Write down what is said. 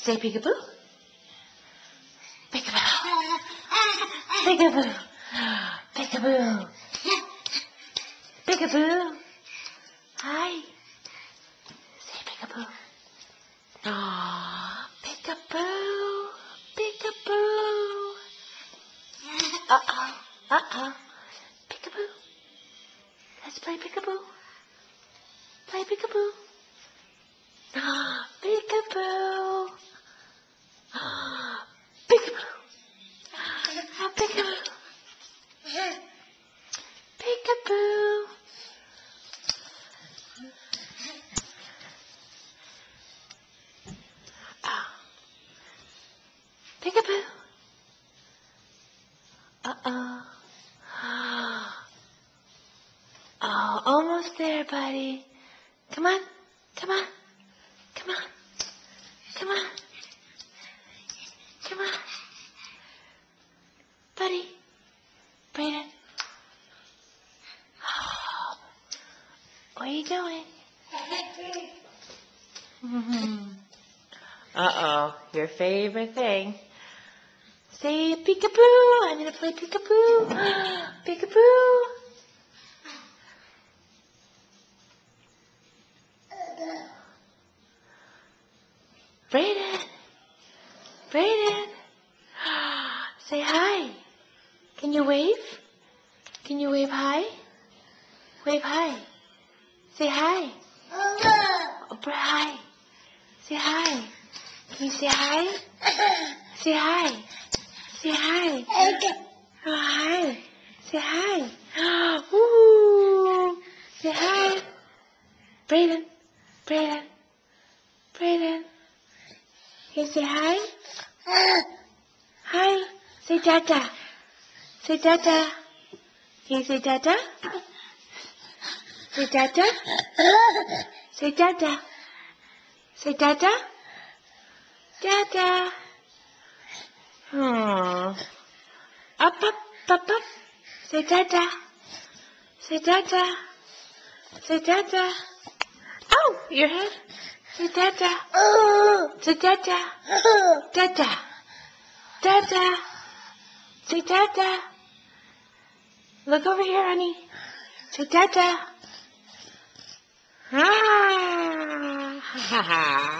Say peekaboo. Peekaboo. Peekaboo. Peekaboo. Peekaboo. Hi. Say peekaboo. Aww, peekaboo. Peekaboo. Uh-oh. Uh-oh. Peekaboo. Let's play peekaboo. Play peekaboo. Peekaboo. Peekaboo. Peekaboo. Peekaboo. Peekaboo. Uh-oh. Oh, almost there, buddy. Come on. Come on. Come on. Come on. Come on. Buddy. Brayden. Oh, where are you going? Uh-oh, your favorite thing. Say peekaboo. I'm going to play peekaboo. Peekaboo. Brayden. Brayden. Say hi. Can you wave? Can you wave hi? Wave hi. Say hi. Oh, hi. Say hi. Can you say hi? Say hi. Say hi. Oh, hi. Say hi. Woo. Say hi. Brayden. Brayden. Brayden. Can you say hi? Hi. Say Dada. Say Dada. Can you say Dada? Say Dada. Say Dada. Say Dada. Dada. Aww. Up, up, up, up. Say Dada. Say Dada. Say Dada. Oh, your head. Say Dada. Say Dada. Dada. Dada. Say Dada. Look over here, honey. Say Dada. Ah. Ha ha ha.